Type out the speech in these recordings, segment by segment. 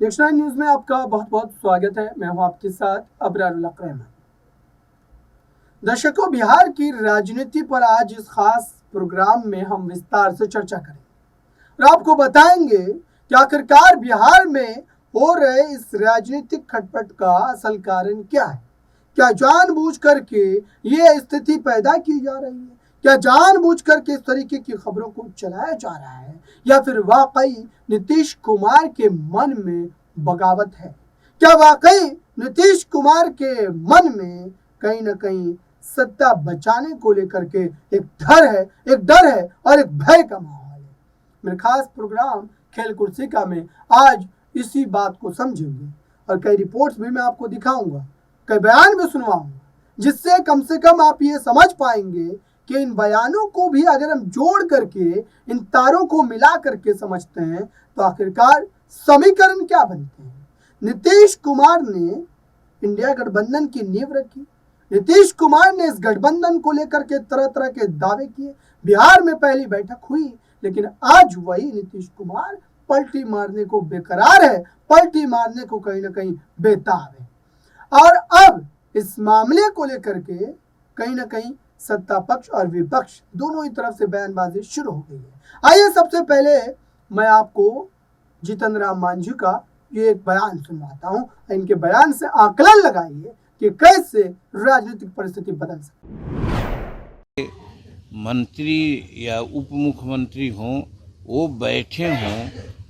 Next news में आपका बहुत बहुत स्वागत है। मैं हूं आपके साथ अबरारुल अकरम। दर्शकों, बिहार की राजनीति पर आज इस खास प्रोग्राम में हम विस्तार से चर्चा करेंगे और आपको बताएंगे कि आखिरकार बिहार में हो रहे इस राजनीतिक खटपट का असल कारण क्या है। क्या जानबूझ करके ये स्थिति पैदा की जा रही है? क्या जानबूझ करके इस तरीके की खबरों को चलाया जा रहा है, या फिर वाकई नीतीश कुमार के मन में बगावत है? क्या वाकई नीतीश कुमार के मन में कहीं ना कहीं सत्ता बचाने को लेकर के एक डर है और एक भय का माहौल है? मेरे खास प्रोग्राम खेल कुर्सिका में आज इसी बात को समझेंगे और कई रिपोर्ट्स भी मैं आपको दिखाऊंगा, कई बयान भी सुनवाऊंगा, जिससे कम से कम आप ये समझ पाएंगे कि इन बयानों को भी अगर हम जोड़ करके इन तारों को मिला करके समझते हैं तो आखिरकार समीकरण क्या बनते हैं। नीतीश कुमार ने इंडिया गठबंधन की नींव रखी। नीतीश कुमार ने इस गठबंधन को लेकर के तरह तरह के दावे किए। बिहार में पहली बैठक हुई, लेकिन आज वही नीतीश कुमार पलटी मारने को बेकरार है, पलटी मारने को कहीं ना कहीं बेताब है। और अब इस मामले को लेकर के कहीं ना कहीं सत्ता पक्ष और विपक्ष दोनों ही तरफ से बयानबाजी शुरू हो गई है। आइए सबसे पहले मैं आपको जीतन राम मांझी का ये एक बयान सुनवाता हूं। इनके बयान से आकलन लगाइए कि कैसे राजनीतिक परिस्थिति बदल सकती है। मंत्री या उप मुख्यमंत्री हों, वो बैठे हों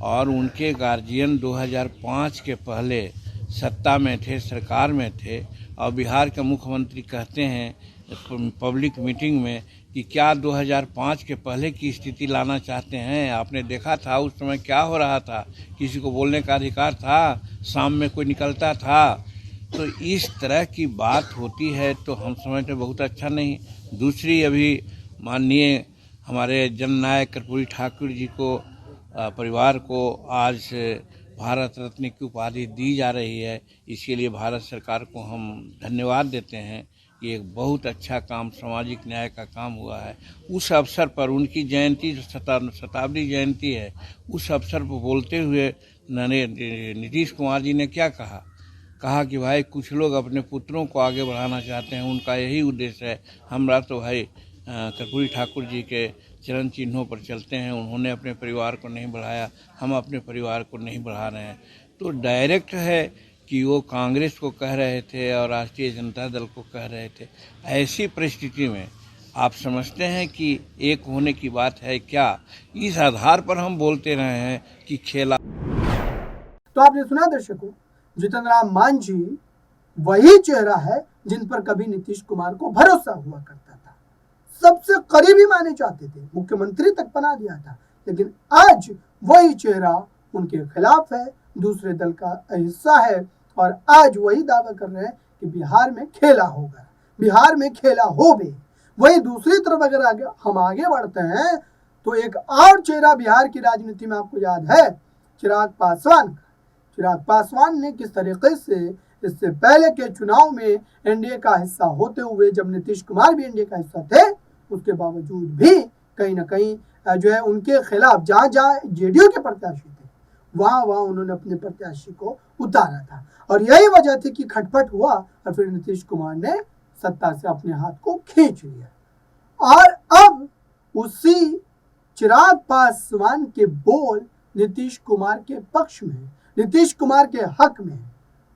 और उनके गार्जियन 2005 के पहले सत्ता में थे, सरकार में थे, और बिहार के मुख्यमंत्री कहते हैं पब्लिक मीटिंग में कि क्या 2005 के पहले की स्थिति लाना चाहते हैं। आपने देखा था उस समय क्या हो रहा था, किसी को बोलने का अधिकार था, शाम में कोई निकलता था। तो इस तरह की बात होती है तो हम समझते बहुत अच्छा नहीं। दूसरी, अभी माननीय हमारे जननायक कर्पूरी ठाकुर जी को परिवार को आज भारत रत्न की उपाधि दी जा रही है। इसके लिए भारत सरकार को हम धन्यवाद देते हैं कि एक बहुत अच्छा काम, सामाजिक न्याय का काम हुआ है। उस अवसर पर उनकी जयंती जो शताब्दी जयंती है, उस अवसर पर बोलते हुए नीतीश कुमार जी ने क्या कहा कि भाई कुछ लोग अपने पुत्रों को आगे बढ़ाना चाहते हैं, उनका यही उद्देश्य है। हमरा तो भाई कर्पूरी ठाकुर जी के चरण चिन्हों पर चलते हैं, उन्होंने अपने परिवार को नहीं बढ़ाया, हम अपने परिवार को नहीं बढ़ा रहे हैं। तो डायरेक्ट है कि वो कांग्रेस को कह रहे थे और राष्ट्रीय जनता दल को कह रहे थे। ऐसी परिस्थिति में आप समझते हैं कि एक होने की बात है क्या? इस आधार पर हम बोलते रहे हैं कि खेला। तो आपने सुना दर्शकों, जीतन राम मांझी वही चेहरा है जिन पर कभी नीतीश कुमार को भरोसा हुआ करता था, सबसे करीबी माने जाते थे, मुख्यमंत्री तक बना दिया था। लेकिन आज वही चेहरा उनके खिलाफ है, दूसरे दल का हिस्सा है, और आज वही दावा कर रहे हैं कि बिहार में खेला होगा, बिहार में खेला हो भी। वही दूसरी तरफ अगर हम आगे बढ़ते हैं तो एक और चेहरा बिहार की राजनीति में आपको याद है, चिराग पासवान। चिराग पासवान ने किस तरीके से इससे पहले के चुनाव में एनडीए का हिस्सा होते हुए, जब नीतीश कुमार भी एनडीए का हिस्सा थे, उसके बावजूद भी कहीं ना कहीं जो है उनके खिलाफ जहाँ जेडीयू के प्रत्याशी थे वहाँ उन्होंने अपने प्रत्याशी को उतारा था। और यही वजह थी कि खटपट हुआ और फिर नीतीश कुमार ने सत्ता से अपने हाथ को खींच लिया। और अब उसी चिराग पासवान के बोल नीतीश कुमार के पक्ष में, नीतीश कुमार के हक में।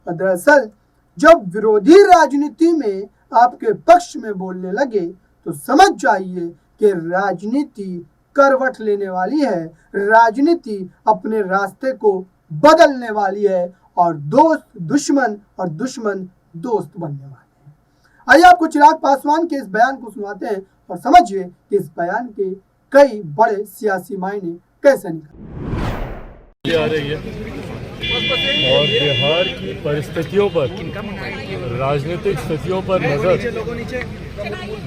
और दरअसल जब विरोधी राजनीति में आपके पक्ष में बोलने लगे तो समझ जाइए कि राजनीति करवट लेने वाली है, राजनीति अपने रास्ते को बदलने वाली है, और दोस्त दुश्मन और दुश्मन दोस्त बनने वाले हैं। आइए आपको चिराग पासवान के इस बयान को सुनाते हैं और समझिए कि इस बयान के कई बड़े सियासी मायने कैसे निकले आ रही है और बिहार की परिस्थितियों पर, राजनीतिक स्थितियों पर नजर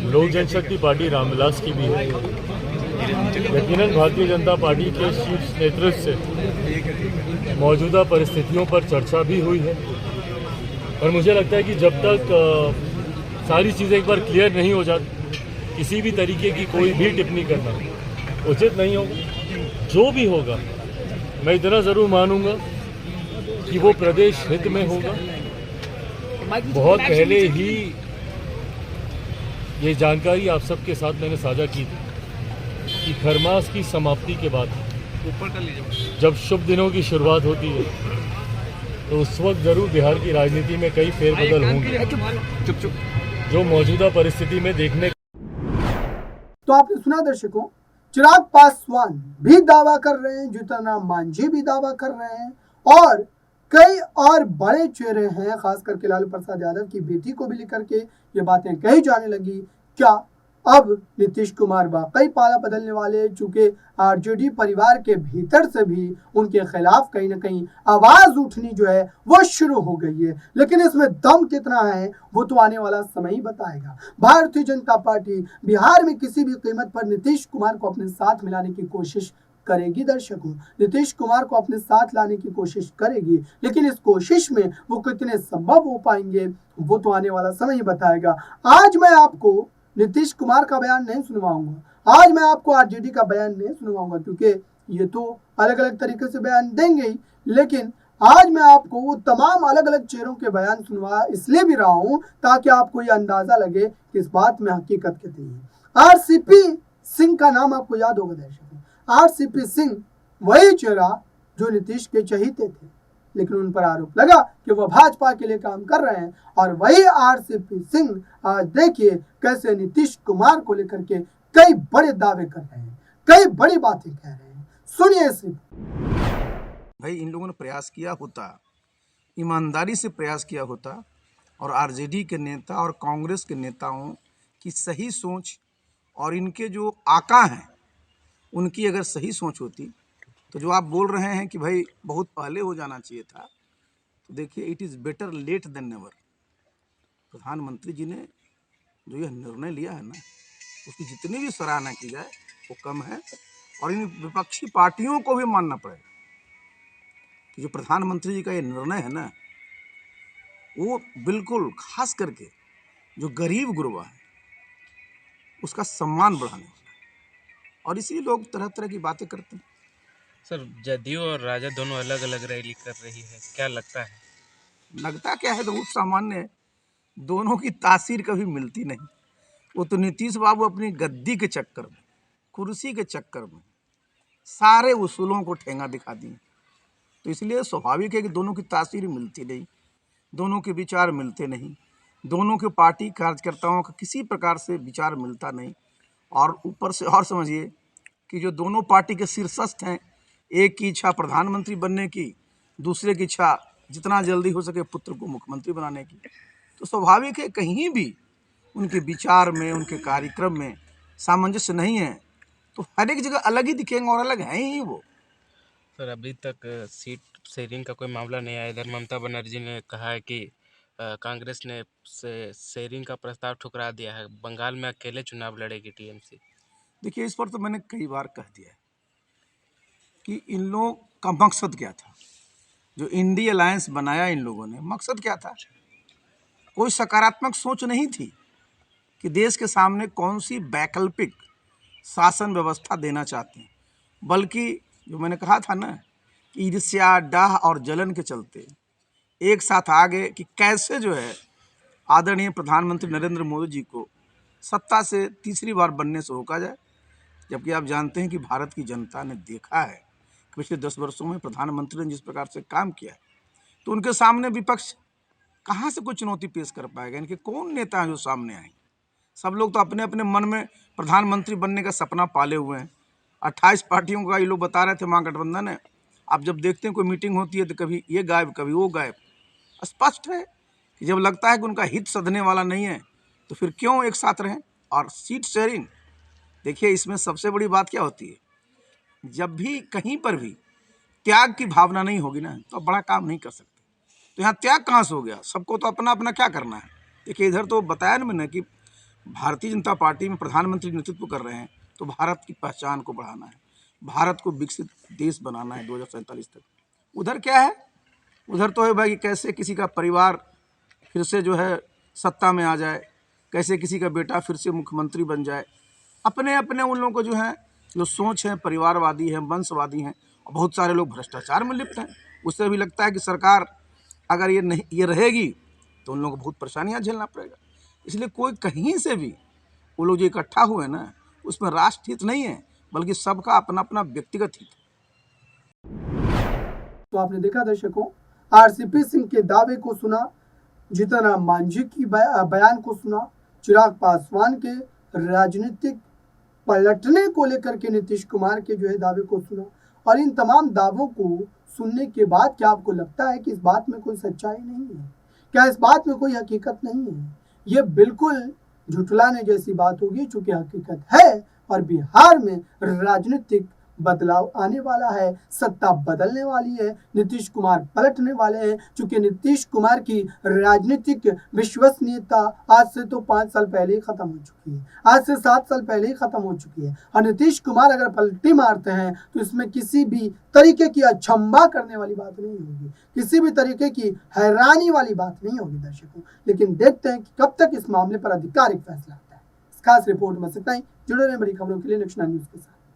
लोक जनशक्ति पार्टी रामविलास की भी है। यकीनन भारतीय जनता पार्टी के शीर्ष नेतृत्व से मौजूदा परिस्थितियों पर चर्चा भी हुई है, और मुझे लगता है कि जब तक सारी चीज़ें एक बार क्लियर नहीं हो जाती, किसी भी तरीके की कोई भी टिप्पणी करना उचित नहीं होगा। जो भी होगा, मैं इतना ज़रूर मानूंगा कि वो प्रदेश हित में होगा। बहुत पहले ही ये जानकारी आप सबके साथ मैंने साझा की थी कि खरमास की समाप्ति के बाद जब शुभ दिनों की शुरुआत होती है तो उस वक्त ज़रूर बिहार की राजनीति में कई फेरबदल होंगे जो मौजूदा परिस्थिति में देखने। तो आपने सुना दर्शकों, चिराग पासवान भी दावा कर रहे हैं, ज्योतिरादित्य मांझी भी दावा कर रहे हैं और कई और बड़े चेहरे हैं, खास करके लालू प्रसाद यादव की बेटी को भी लेकर के ये बातें कही जाने लगी। क्या अब नीतीश कुमार वाकई पाला बदलने वाले, चूंकि आरजेडी परिवार के भीतर से भी उनके खिलाफ कहीं ना कहीं आवाज उठनी जो है वो शुरू हो गई है। लेकिन इसमें दम कितना है वो तो आने वाला समय ही बताएगा। भारतीय जनता पार्टी बिहार में किसी भी कीमत पर नीतीश कुमार को अपने साथ मिलाने की कोशिश करेगी। दर्शकों, नीतीश कुमार को अपने साथ लाने की कोशिश करेगी, लेकिन इस कोशिश में वो कितने संभव हो पाएंगे वो तो आने वाला समय ही बताएगा। आज मैं आपको नीतीश कुमार का बयान नहीं सुनवाऊंगा, आज मैं आपको आरजेडी का बयान नहीं सुनवाऊंगा, क्योंकि ये तो अलग अलग तरीके से बयान देंगे ही, लेकिन आज मैं आपको वो तमाम अलग अलग चेहरों के बयान सुनवा इसलिए भी रहा हूं ताकि आपको ये अंदाजा लगे कि इस बात में हकीकत कितनी है। आरसीपी सिंह का नाम आपको याद होगा दर्शकों। आरसीपी सिंह वही चेहरा जो नीतीश के चहीते थे, लेकिन उन पर आरोप लगा कि वह भाजपा के लिए काम कर रहे हैं, और वही आरसीपी सिंह आज देखिए कैसे नीतीश कुमार को लेकर के कई बड़े दावे कर रहे हैं, कई बड़ी बातें कह रहे हैं। सुनिए इसे। भाई इन लोगों ने प्रयास किया होता, ईमानदारी से प्रयास किया होता, और आरजेडी के नेता और कांग्रेस के नेताओं की सही सोच और इनके जो आका हैं उनकी अगर सही सोच होती तो जो आप बोल रहे हैं कि भाई बहुत पहले हो जाना चाहिए था, तो देखिए it is better late than never. प्रधानमंत्री जी ने जो यह निर्णय लिया है ना, उसकी जितनी भी सराहना की जाए वो कम है, और इन विपक्षी पार्टियों को भी मानना पड़ेगा कि जो प्रधानमंत्री जी का ये निर्णय है ना, वो बिल्कुल खास करके जो गरीब गुरबा है उसका सम्मान बढ़ाने वाला है, और इसीलिए लोग तरह तरह की बातें करते हैं। सर, जदयू और राजद दोनों अलग अलग रैली कर रही है, क्या लगता है? लगता क्या है, तो बहुत सामान्य है, दोनों की तासीर कभी मिलती नहीं। वो तो नीतीश बाबू अपनी गद्दी के चक्कर में, कुर्सी के चक्कर में सारे उसूलों को ठेंगा दिखा दिए, तो इसलिए स्वाभाविक है कि दोनों की तासीर मिलती नहीं, दोनों के विचार मिलते नहीं, दोनों के पार्टी कार्यकर्ताओं का किसी प्रकार से विचार मिलता नहीं। और ऊपर से और समझिए कि जो दोनों पार्टी के शीर्षस्थ हैं, एक की इच्छा प्रधानमंत्री बनने की, दूसरे की इच्छा जितना जल्दी हो सके पुत्र को मुख्यमंत्री बनाने की, तो स्वाभाविक है कहीं भी उनके विचार में, उनके कार्यक्रम में सामंजस्य नहीं है, तो हर एक जगह अलग ही दिखेंगे और अलग हैं ही वो। सर, अभी तक सीट शेयरिंग का कोई मामला नहीं आया। इधर ममता बनर्जी ने कहा है कि कांग्रेस ने शेयरिंग का प्रस्ताव ठुकरा दिया है, बंगाल में अकेले चुनाव लड़ेगी टीएमसी। देखिए, इस पर तो मैंने कई बार कह दिया है कि इन लोगों का मकसद क्या था, जो इंडी अलायंस बनाया इन लोगों ने, मकसद क्या था? कोई सकारात्मक सोच नहीं थी कि देश के सामने कौन सी वैकल्पिक शासन व्यवस्था देना चाहते हैं, बल्कि जो मैंने कहा था ना कि ईर्ष्या, डाह और जलन के चलते एक साथ आ गए कि कैसे जो है आदरणीय प्रधानमंत्री नरेंद्र मोदी जी को सत्ता से तीसरी बार बनने से रोका जाए। जबकि आप जानते हैं कि भारत की जनता ने देखा है कि पिछले 10 वर्षों में प्रधानमंत्री ने जिस प्रकार से काम किया है, तो उनके सामने विपक्ष कहाँ से कोई चुनौती पेश कर पाएगा? इनके कौन नेता हैं जो सामने आए? सब लोग तो अपने अपने मन में प्रधानमंत्री बनने का सपना पाले हुए हैं। 28 पार्टियों का ये लोग बता रहे थे महागठबंधन है, आप जब देखते हैं कोई मीटिंग होती है तो कभी ये गायब, कभी वो गायब। स्पष्ट है कि जब लगता है कि उनका हित सधने वाला नहीं है तो फिर क्यों एक साथ रहें। और सीट शेयरिंग, देखिए इसमें सबसे बड़ी बात क्या होती है, जब भी कहीं पर भी त्याग की भावना नहीं होगी ना, तो बड़ा काम नहीं कर सकते। तो यहाँ त्याग कहाँ से हो गया? सबको तो अपना अपना क्या करना है। देखिए इधर तो बताया ना मैंने कि भारतीय जनता पार्टी में प्रधानमंत्री नेतृत्व कर रहे हैं, तो भारत की पहचान को बढ़ाना है, भारत को विकसित देश बनाना है 2047 तक। उधर क्या है? उधर तो है भाई कैसे किसी का परिवार फिर से जो है सत्ता में आ जाए, कैसे किसी का बेटा फिर से मुख्यमंत्री बन जाए। अपने अपने उन लोगों को जो है, जो सोच है परिवारवादी है, वंशवादी हैं, और बहुत सारे लोग भ्रष्टाचार में लिप्त हैं। उससे भी लगता है कि सरकार अगर ये रहेगी तो उन लोगों को बहुत परेशानियां झेलना पड़ेगा। इसलिए कोई कहीं से भी वो लोग जो इकट्ठा हुए ना, उसमें राष्ट्र हित नहीं है, बल्कि सबका अपना अपना व्यक्तिगत हित है। तो आपने देखा दर्शकों, आरसीपी सिंह के दावे को सुना, जीतन राम मांझी की बयान को सुना, चिराग पासवान के राजनीतिक पलटने को लेकर के नीतीश कुमार के जो है दावे को सुना, और इन तमाम दावों को सुनने के बाद क्या आपको लगता है कि इस बात में कोई सच्चाई नहीं है? क्या इस बात में कोई हकीकत नहीं है? ये बिल्कुल झुठलाने जैसी बात होगी, चूंकि हकीकत है और बिहार में राजनीतिक बदलाव आने वाला है, सत्ता बदलने वाली है, नीतीश कुमार पलटने वाले हैं। चूंकि नीतीश कुमार की राजनीतिक विश्वसनीयता आज से तो 5 साल पहले ही खत्म हो चुकी है, आज से 7 साल पहले ही खत्म हो चुकी है। और नीतीश कुमार अगर पलटी मारते हैं तो इसमें किसी भी तरीके की अचंभा करने वाली बात नहीं होगी, किसी भी तरीके की हैरानी वाली बात नहीं होगी दर्शकों। लेकिन देखते हैं कि कब तक इस मामले पर आधिकारिक फैसला आता है। इस खास रिपोर्ट में इतना ही। जुड़े रहें बड़ी खबरों के लिए नेक्स्ट 9 न्यूज़ के साथ।